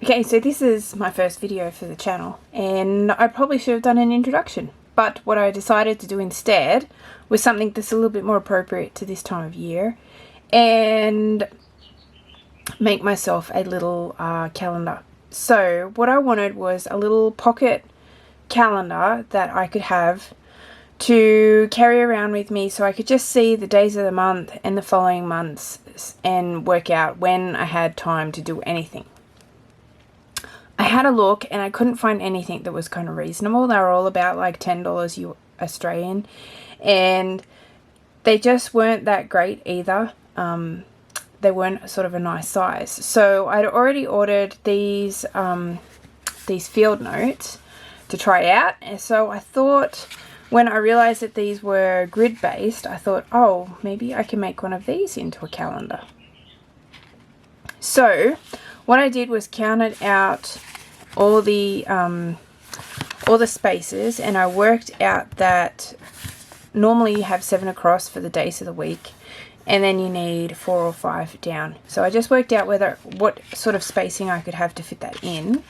Okay, so this is my first video for the channel, and I probably should have done an introduction, but what I decided to do instead was something that's a little bit more appropriate to this time of year, and make myself a little calendar. So what I wanted was a little pocket calendar that I could have to carry around with me, so I could just see the days of the month and the following months and work out when I had time to do anything. I had a look and I couldn't find anything that was kind of reasonable. They were all about like $10 Australian, and they just weren't that great either. They weren't sort of a nice size. So I'd already ordered these field notes to try out, and so I thought, when I realized that these were grid based, I thought, oh, maybe I can make one of these into a calendar. So what I did was counted out all the spaces, and I worked out that normally you have 7 across for the days of the week, and then you need 4 or 5 down. So I just worked out what sort of spacing I could have to fit that in,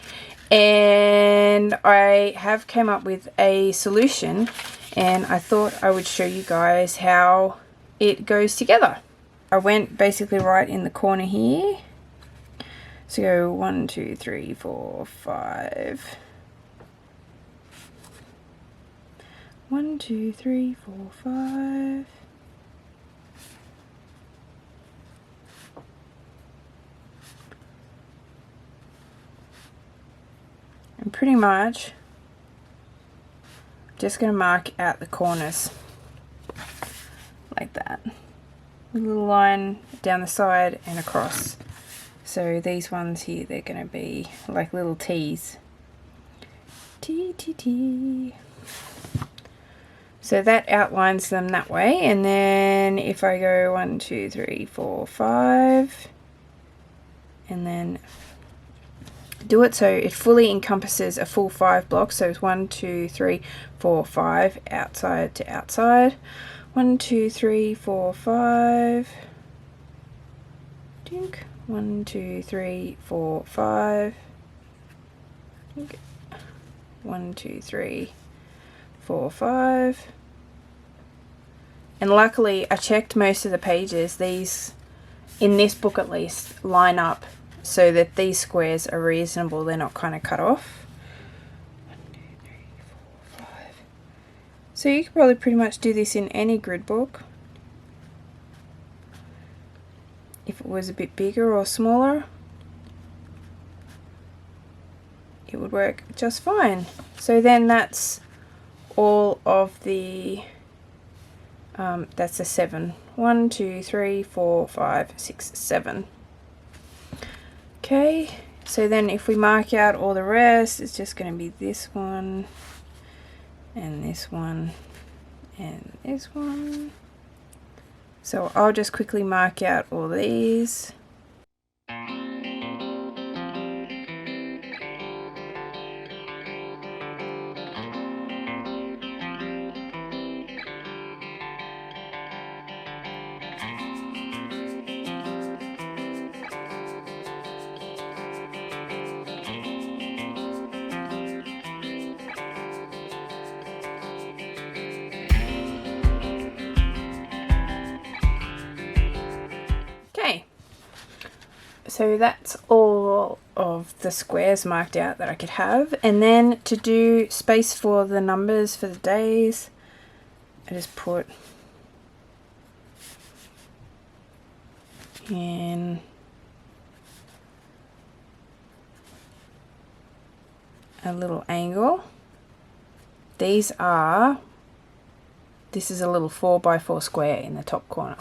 and I have came up with a solution, and I thought I would show you guys how it goes together. I went basically right in the corner here. So go 1, 2, 3, 4, 5. 1, 2, 3, 4, 5. And pretty much just going to mark out the corners like that. A little line down the side and across. So these ones here, they're going to be like little T's. T, T, T. So that outlines them that way. And then if I go 1, 2, 3, 4, 5, and then do it so it fully encompasses a full 5 blocks. So it's 1, 2, 3, 4, 5, outside to outside. 1, 2, 3, 4, 5. Dink. 1, 2, 3, 4, 5. Okay. 1, 2, 3, 4, 5. And luckily I checked most of the pages. These, in this book at least, line up so that these squares are reasonable. They're not kind of cut off. 1, 2, 3, 4, 5. So you could probably pretty much do this in any grid book. If it was a bit bigger or smaller, it would work just fine. So then that's all of the, that's the 7. 1, 2, 3, 4, 5, 6, 7. Okay, so then if we mark out all the rest, it's just going to be this one, and this one, and this one. So I'll just quickly mark out all these. Okay, so that's all of the squares marked out that I could have. And then to do space for the numbers for the days, I just put in a little angle. This is a little 4x4 square in the top corner.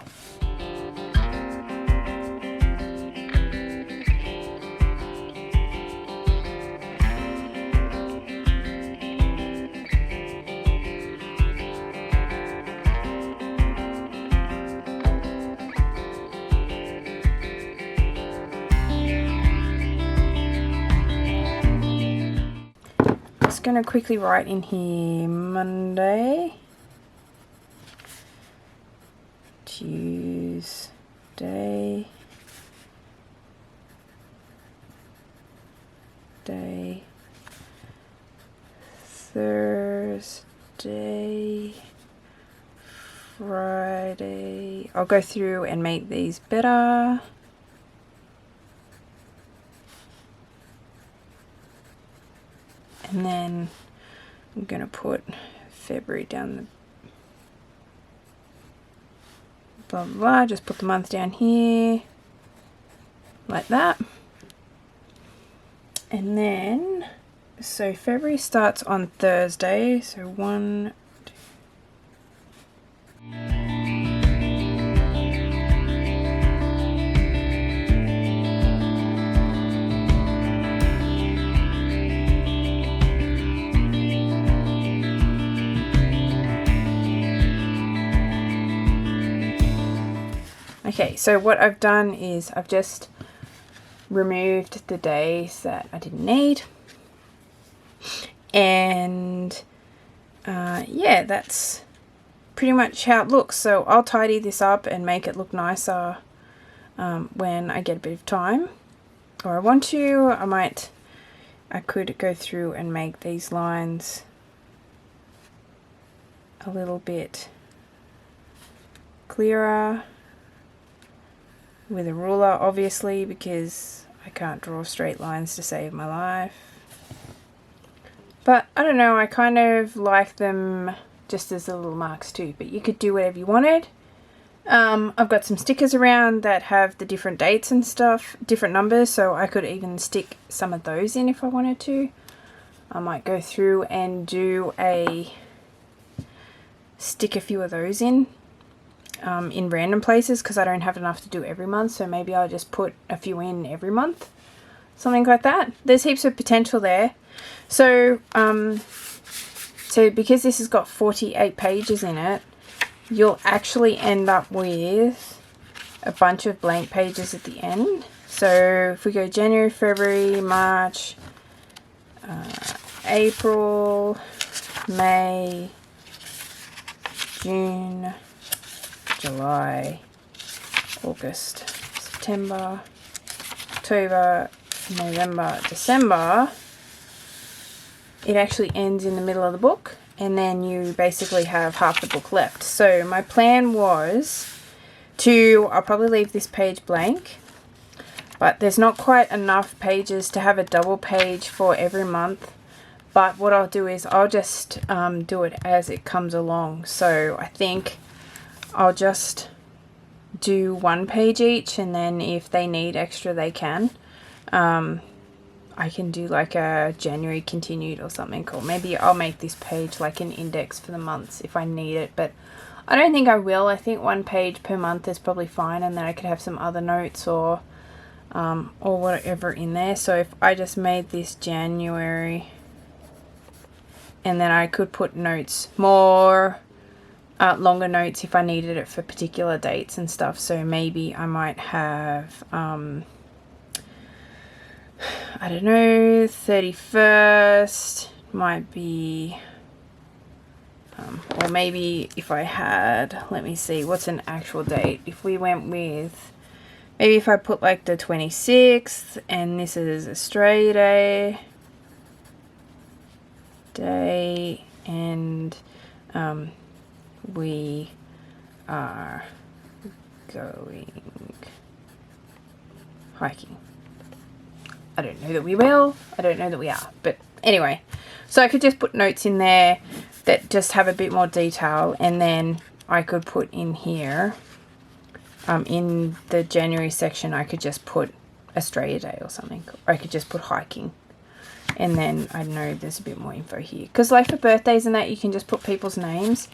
Just going to quickly write in here Monday, Tuesday, Wednesday, Thursday, Friday. I'll go through and make these better. And then I'm going to put February down the blah, blah, blah. Just put the month down here like that. And then, so February starts on Thursday. So 1, 2. Okay, so what I've done is I've just removed the days that I didn't need, and yeah, that's pretty much how it looks. So I'll tidy this up and make it look nicer when I get a bit of time, or I want to. I could go through and make these lines a little bit clearer with a ruler, obviously, because I can't draw straight lines to save my life. But I don't know, I kind of like them just as the little marks too, but you could do whatever you wanted. I've got some stickers around that have the different dates and stuff, different numbers, so I could even stick some of those in if I wanted to. I might go through and stick a few of those in random places, because I don't have enough to do every month, so maybe I'll just put a few in every month, something like that. There's heaps of potential there. So because this has got 48 pages in it, you'll actually end up with a bunch of blank pages at the end. So if we go January, February, March, April, May, June, July, August, September, October, November, December, it actually ends in the middle of the book, and then you basically have half the book left. So my plan was I'll probably leave this page blank, but there's not quite enough pages to have a double page for every month. But what I'll do is I'll just do it as it comes along. So I think I'll just do one page each, and then if they need extra, they can. I can do like a January continued or something cool. Maybe I'll make this page like an index for the months if I need it, but I don't think I will. I think one page per month is probably fine, and then I could have some other notes or whatever in there. So if I just made this January, and then I could put notes, more longer notes if I needed it for particular dates and stuff. So maybe I might have I don't know, 31st might be, or maybe if I had, let me see, what's an actual date? If we went with, maybe if I put like the 26th, and this is Australia Day, and we are going hiking. I don't know that we will. I don't know that we are. But anyway, so I could just put notes in there that just have a bit more detail, and then I could put in here, in the January section, I could just put Australia Day or something. Or I could just put hiking. And then, I don't know, there's a bit more info here. Because like for birthdays and that, you can just put people's names,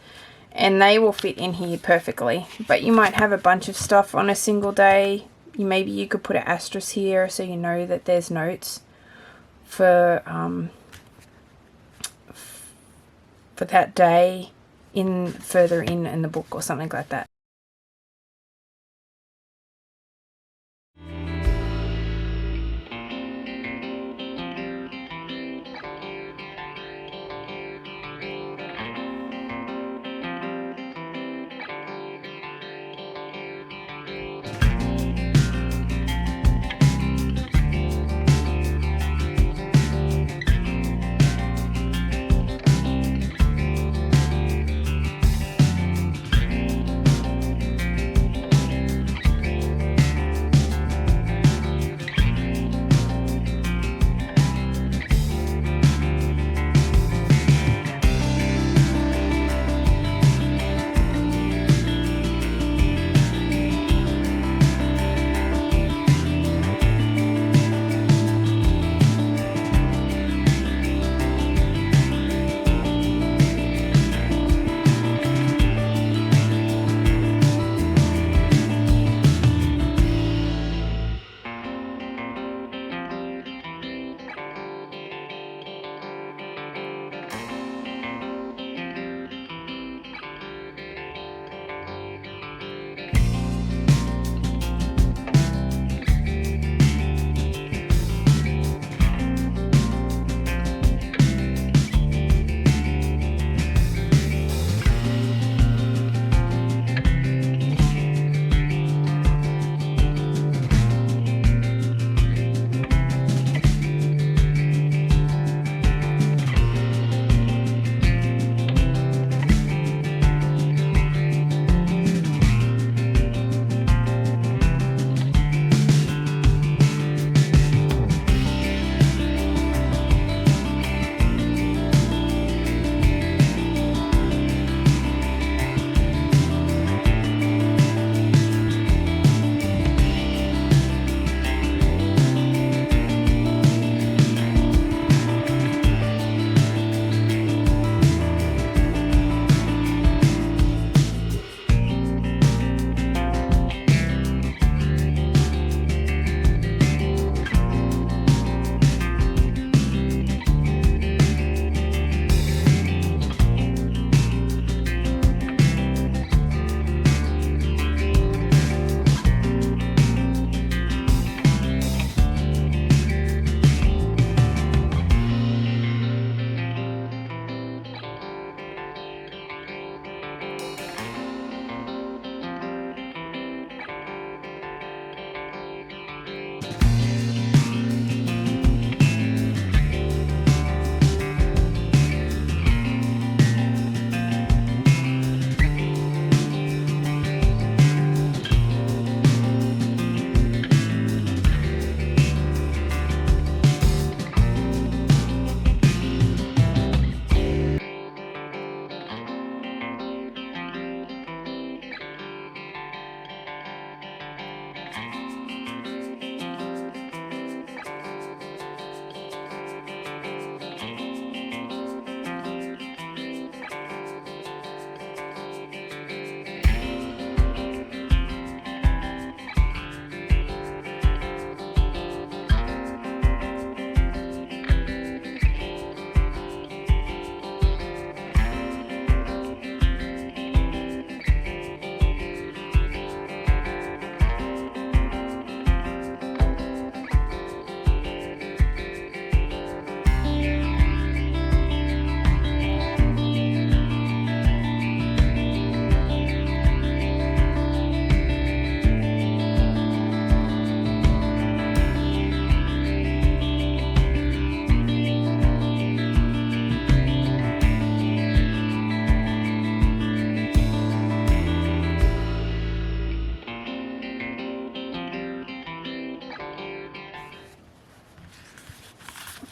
and they will fit in here perfectly. But you might have a bunch of stuff on a single day. Maybe you could put an asterisk here so you know that there's notes for that day further in the book or something like that.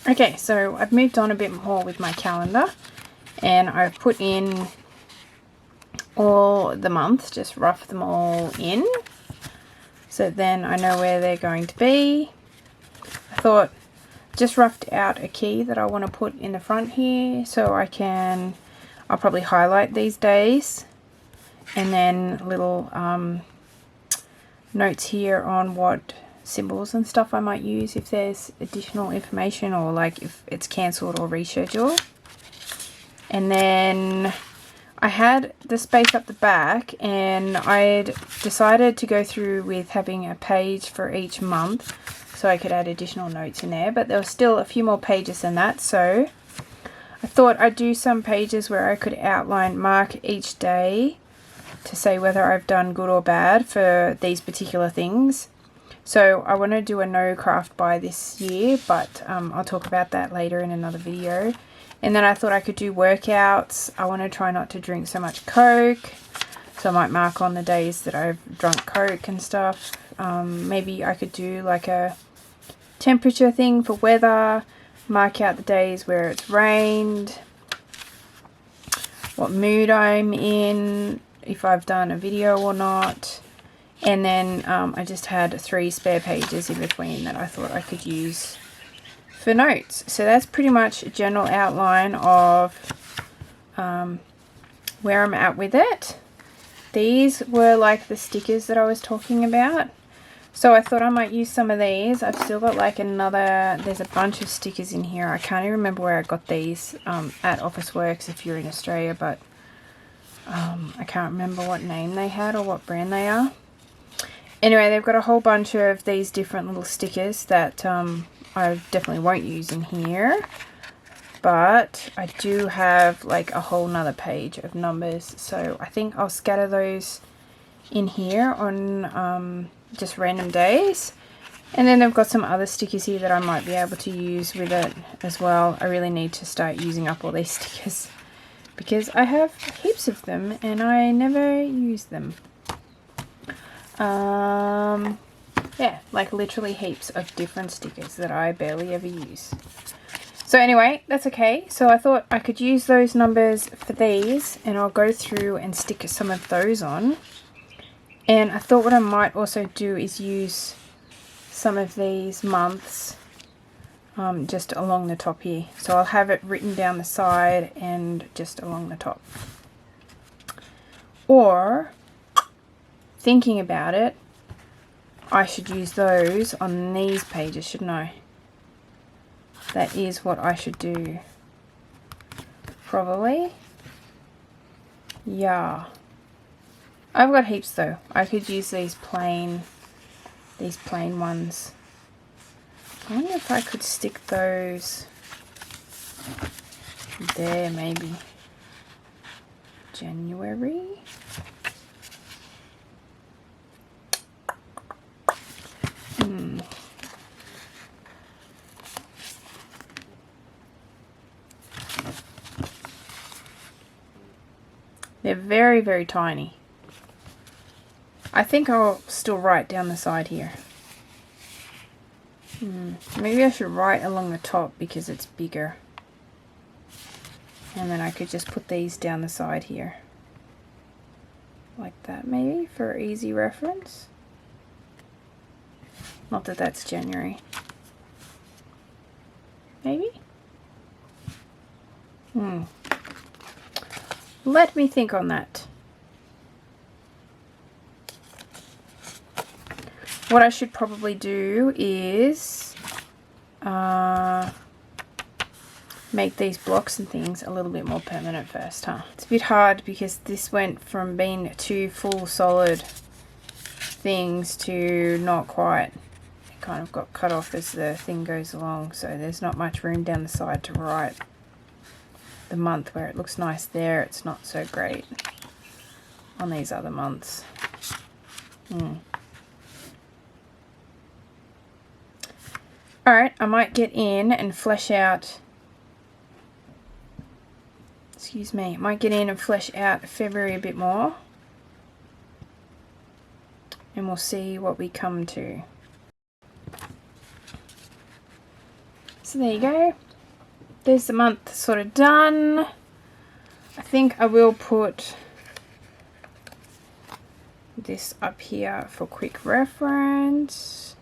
Okay, so I've moved on a bit more with my calendar, and I've put in all the months, just rough them all in, so then I know where they're going to be. I thought, just roughed out a key that I want to put in the front here, so I'll probably highlight these days, and then little notes here on what symbols and stuff I might use if there's additional information, or like if it's cancelled or rescheduled. And then I had the space up the back, and I'd decided to go through with having a page for each month so I could add additional notes in there, but there was still a few more pages than that, so I thought I'd do some pages where I could mark each day to say whether I've done good or bad for these particular things. So I want to do a no craft by this year, but I'll talk about that later in another video. And then I thought I could do workouts. I want to try not to drink so much Coke, so I might mark on the days that I've drunk Coke and stuff. Maybe I could do like a temperature thing for weather, mark out the days where it's rained, what mood I'm in, if I've done a video or not. And then I just had 3 spare pages in between that I thought I could use for notes. So that's pretty much a general outline of where I'm at with it. These were like the stickers that I was talking about. So I thought I might use some of these. I've still got like there's a bunch of stickers in here. I can't even remember where I got these at Officeworks if you're in Australia, but I can't remember what name they had or what brand they are. Anyway, they've got a whole bunch of these different little stickers that I definitely won't use in here. But I do have like a whole nother page of numbers. So I think I'll scatter those in here on just random days. And then they've got some other stickers here that I might be able to use with it as well. I really need to start using up all these stickers because I have heaps of them and I never use them. Yeah, like literally heaps of different stickers that I barely ever use. So anyway, that's okay. So I thought I could use those numbers for these, and I'll go through and stick some of those on. And I thought what I might also do is use some of these months just along the top here. So I'll have it written down the side and just along the top. Or, thinking about it, I should use those on these pages, shouldn't I? That is what I should do. Probably. Yeah. I've got heaps though. I could use these plain ones. I wonder if I could stick those there maybe. January. They're very, very tiny. I think I'll still write down the side here. Maybe I should write along the top because it's bigger. And then I could just put these down the side here. Like that maybe, for easy reference. Not that that's January. Maybe? Let me think on that. What I should probably do is make these blocks and things a little bit more permanent first, huh? It's a bit hard because this went from being 2 full solid things to not quite. It kind of got cut off as the thing goes along, so there's not much room down the side to write the month. Where it looks nice there, it's not so great on these other months. Alright, I might get in and flesh out, might get in and flesh out February a bit more, and we'll see what we come to. So there you go. There's the month sort of done. I think I will put this up here for quick reference.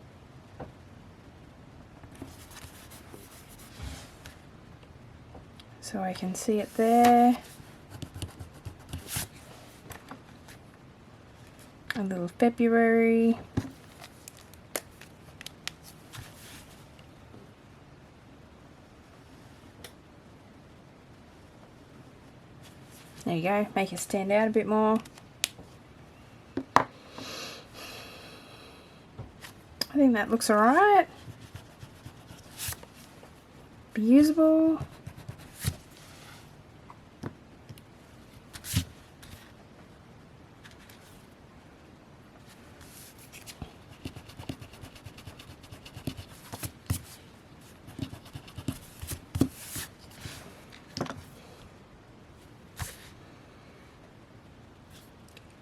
So I can see it there. A little February. There you go, make it stand out a bit more. I think that looks alright. Be usable.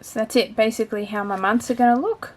So that's it, basically how my months are going to look.